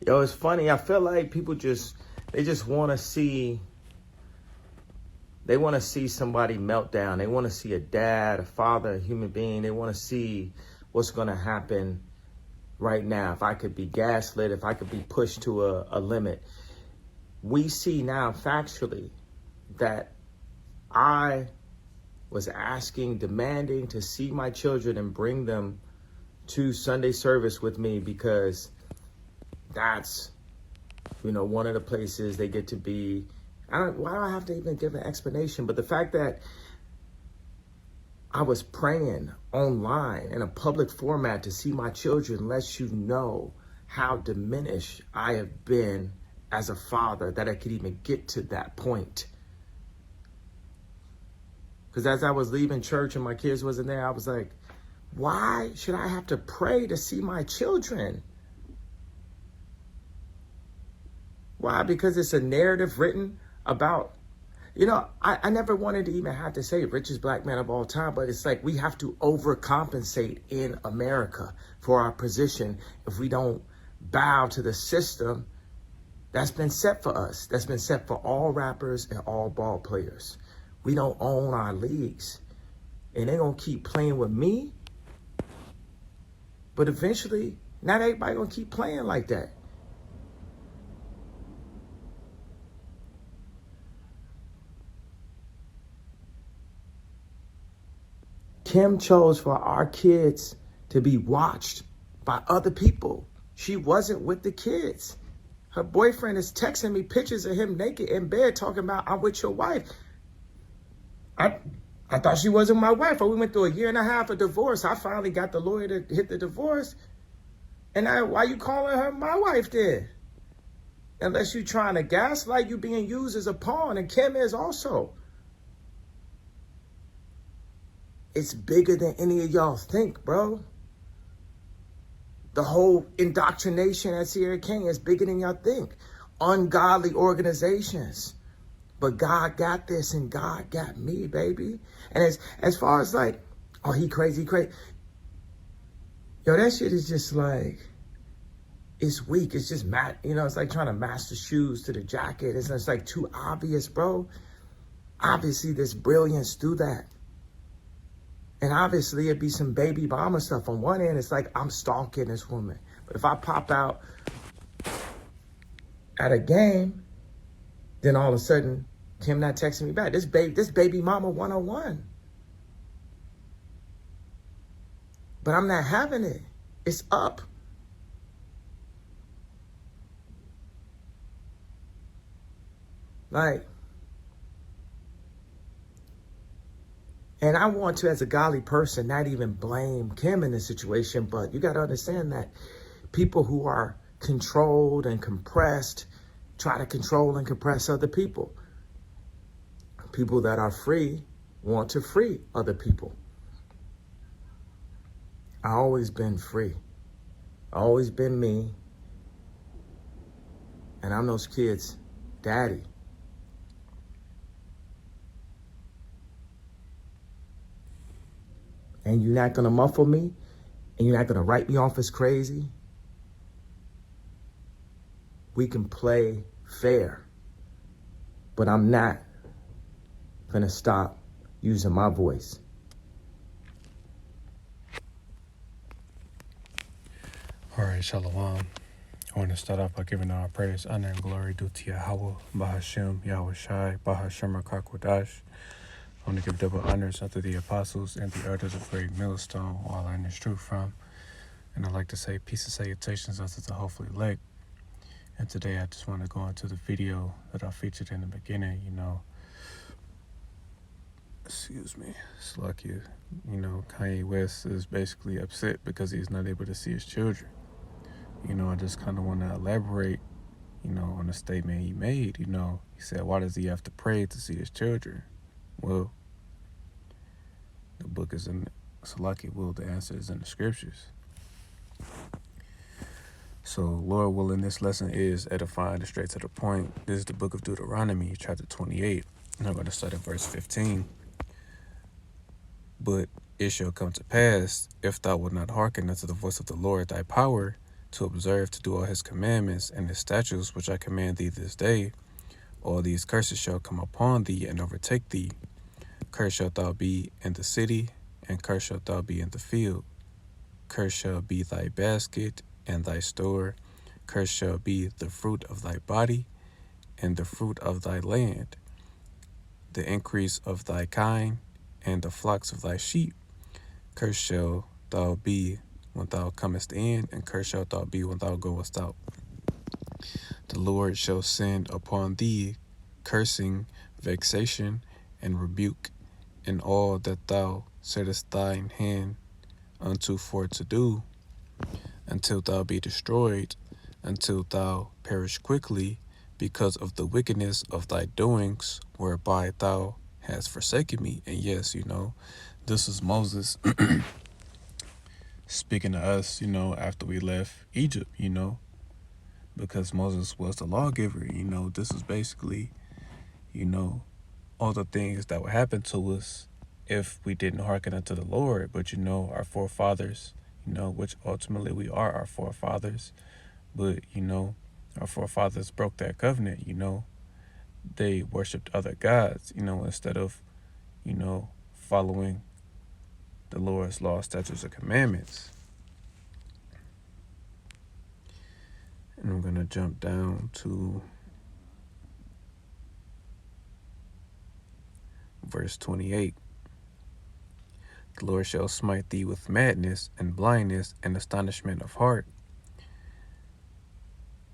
Yo, it's funny. I feel like people they just want to see, they want to see somebody melt down. They want to see a dad, a father, a human being. They want to see what's going to happen right now. If I could be gaslit, if I could be pushed to a limit. We see now factually that I was asking, demanding to see my children and bring them to Sunday service with me because that's, one of the places they get to be. Why do I have to even give an explanation? But the fact that I was praying online in a public format to see my children lets you know how diminished I have been as a father, that I could even get to that point. Because as I was leaving church and my kids wasn't there, I was like, why should I have to pray to see my children? Why? Because it's a narrative written about, I never wanted to even have to say richest black man of all time, but it's like we have to overcompensate in America for our position if we don't bow to the system that's been set for us, that's been set for all rappers and all ball players. We don't own our leagues. And they're going to keep playing with me. But eventually, not everybody going to keep playing like that. Kim chose for our kids to be watched by other people. She wasn't with the kids. Her boyfriend is texting me pictures of him naked in bed talking about, I'm with your wife. I thought she wasn't my wife. We went through a year and a half of divorce. I finally got the lawyer to hit the divorce. And why you calling her my wife then? Unless you trying to gaslight, you being used as a pawn. And Kim is also. It's bigger than any of y'all think, bro. The whole indoctrination at Sierra King is bigger than y'all think. Ungodly organizations. But God got this and God got me, baby. And as far as like, oh, he crazy. Yo, that shit is just like, it's weak. It's just, it's like trying to match the shoes to the jacket. It's like too obvious, bro. Obviously, there's brilliance through that. And obviously, it'd be some baby mama stuff. On one end, it's like, I'm stalking this woman. But if I pop out at a game, then all of a sudden, Kim not texting me back. This baby mama 101. But I'm not having it. It's up. Like, and I want to, as a godly person, not even blame Kim in this situation, but you got to understand that people who are controlled and compressed try to control and compress other people. People that are free want to free other people. I always been free. I always been me. And I'm those kids' daddy. And you're not going to muffle me? And you're not going to write me off as crazy? We can play fair. But I'm not going to stop using my voice. All right, Shalom. I want to start off by giving our praise, honor, and glory due to Yahweh, Bahashem, Yahweh Shai, Bahashem Rakakwadash. I want to give double honors unto the apostles and the elders of Great Millstone, all I is true from. And I'd like to say peace and salutations unto the hopefully elect. And today I just want to go into the video that I featured in the beginning, Slucky, Kanye West is basically upset because he's not able to see his children. I just kind of want to elaborate, on the statement he made. He said, why does he have to pray to see his children? Well, the book is in Salaki will, the answer is in the scriptures. So, Lord willing, this lesson is edifying and straight to the point. This is the book of Deuteronomy, chapter 28. And I'm going to start at verse 15. But it shall come to pass, if thou wilt not hearken unto the voice of the Lord thy power, to observe to do all his commandments and his statutes which I command thee this day, all these curses shall come upon thee and overtake thee. Cursed shalt thou be in the city, and cursed shalt thou be in the field. Cursed shall be thy basket and thy store. Cursed shall be the fruit of thy body, and the fruit of thy land, the increase of thy kind, and the flocks of thy sheep. Cursed shall thou be when thou comest in, and cursed shalt thou be when thou goest out. The Lord shall send upon thee cursing, vexation, and rebuke, in all that thou settest thine hand unto for to do, until thou be destroyed, until thou perish quickly, because of the wickedness of thy doings, whereby thou hast forsaken me. And yes, this is Moses speaking to us, after we left Egypt, because Moses was the lawgiver. This is basically, all the things that would happen to us if we didn't hearken unto the Lord. But, our forefathers, which ultimately we are our forefathers, but, our forefathers broke that covenant. They worshiped other gods, instead of, following the Lord's law, statutes, and commandments. And I'm going to jump down to verse 28. The Lord shall smite thee with madness and blindness and astonishment of heart,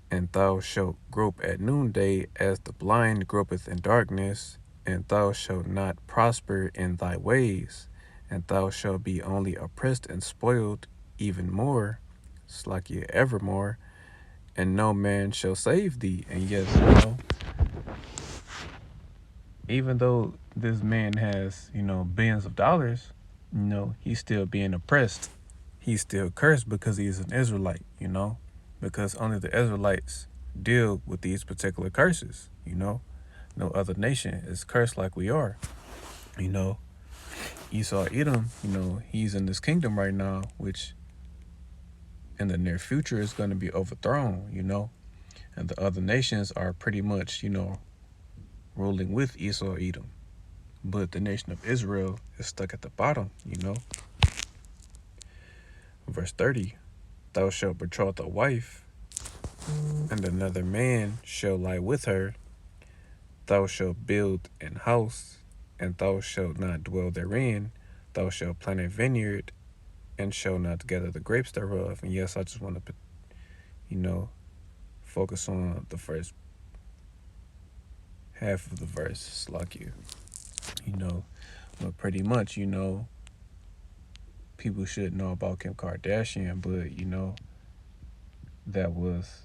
and thou shalt grope at noonday as the blind gropeth in darkness, and thou shalt not prosper in thy ways, and thou shalt be only oppressed and spoiled even more, slakia evermore, and no man shall save thee. And yes, even though this man has, billions of dollars, he's still being oppressed. He's still cursed because he's an Israelite, because only the Israelites deal with these particular curses, No other nation is cursed like we are, Esau, Edom, he's in this kingdom right now, which in the near future is going to be overthrown, and the other nations are pretty much, ruling with Esau, Edom. But the nation of Israel is stuck at the bottom, Verse 30, thou shalt betroth a wife, and another man shall lie with her. Thou shalt build an house, and thou shalt not dwell therein. Thou shalt plant a vineyard, and shalt not gather the grapes thereof. And yes, I just want to, focus on the first half of the verse, like but pretty much, people should know about Kim Kardashian, but, that was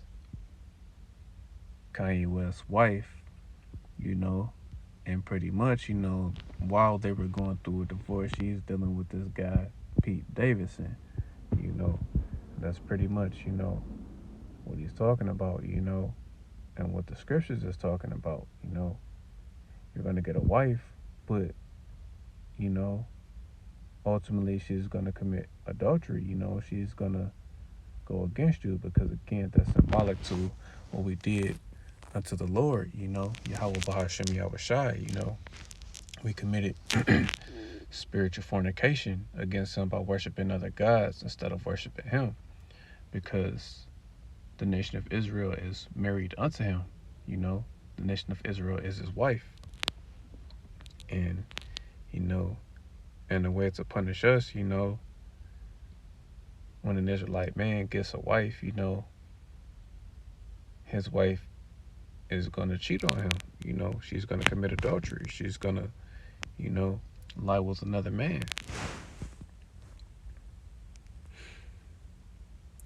Kanye West's wife, and pretty much, while they were going through a divorce, she's dealing with this guy, Pete Davidson, that's pretty much, what he's talking about, and what the scriptures is talking about, you're going to get a wife, but, ultimately she's going to commit adultery, she's going to go against you, because again, that's symbolic to what we did unto the Lord, Yahweh Bahashem Yahweh Shai, we committed spiritual fornication against him by worshiping other gods instead of worshiping him, because the nation of Israel is married unto him, the nation of Israel is his wife, and, and the way to punish us, when an Israelite man gets a wife, his wife is going to cheat on him, she's going to commit adultery, she's going to, lie with another man.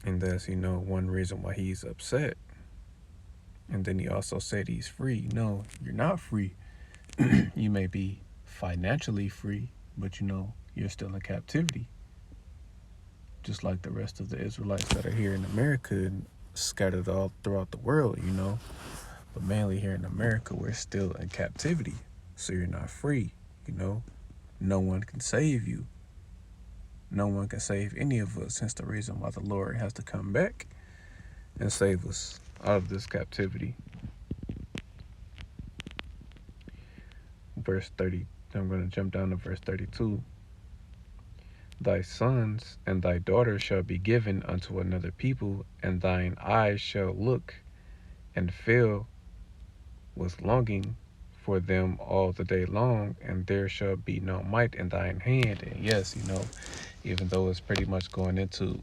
And that's, one reason why he's upset. And then he also said he's free. No, you're not free. You may be financially free, but, you're still in captivity. Just like the rest of the Israelites that are here in America and scattered all throughout the world, But mainly here in America, we're still in captivity. So you're not free, No one can save you. No one can save any of us. Hence the reason why the Lord has to come back, and save us out of this captivity. Verse 30, I'm going to jump down to verse 32. Thy sons and thy daughters shall be given unto another people, and thine eyes shall look and fill with longing for them all the day long, and there shall be no might in thine hand. And yes, even though it's pretty much going into,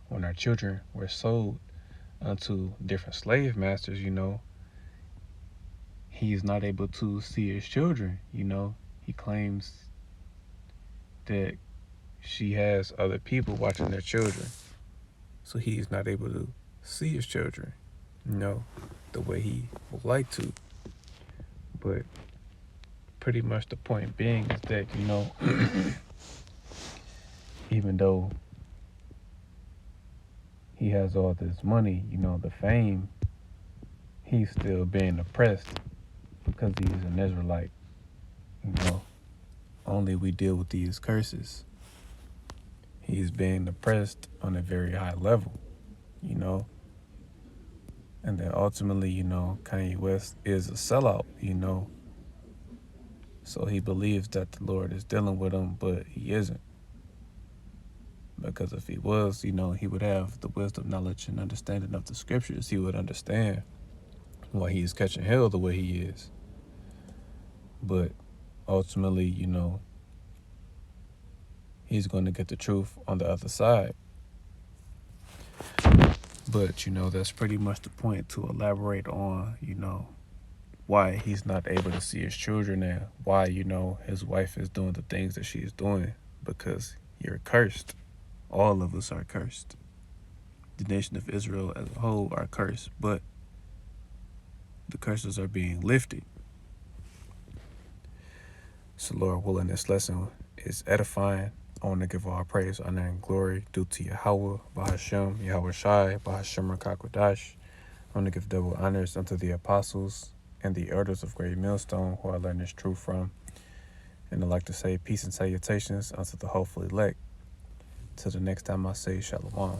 when our children were sold unto different slave masters, he's not able to see his children. He claims that she has other people watching their children, so he's not able to see his children, the way he would like to. But pretty much the point being is that, even though he has all this money, the fame, he's still being oppressed because he's an Israelite. Only we deal with these curses. He's being oppressed on a very high level, and then ultimately, Kanye West is a sellout, so he believes that the Lord is dealing with him, but he isn't. Because if he was, he would have the wisdom, knowledge, and understanding of the scriptures. He would understand why he is catching hell the way he is. But ultimately, he's going to get the truth on the other side. But, that's pretty much the point, to elaborate on, why he's not able to see his children and why, his wife is doing the things that she is doing. Because you're cursed. All of us are cursed. The nation of Israel as a whole are cursed, but the curses are being lifted. So, Lord willing, this lesson is edifying. I want to give all praise, honor, and glory due to Yahweh, Bahashem, Yahweh Shai, Bahashem Rakakwadash. I want to give double honors unto the apostles and the elders of Great Millstone, who I learned this truth from. And I'd like to say peace and salutations unto the hopeful elect. Till the next time I say Shalom.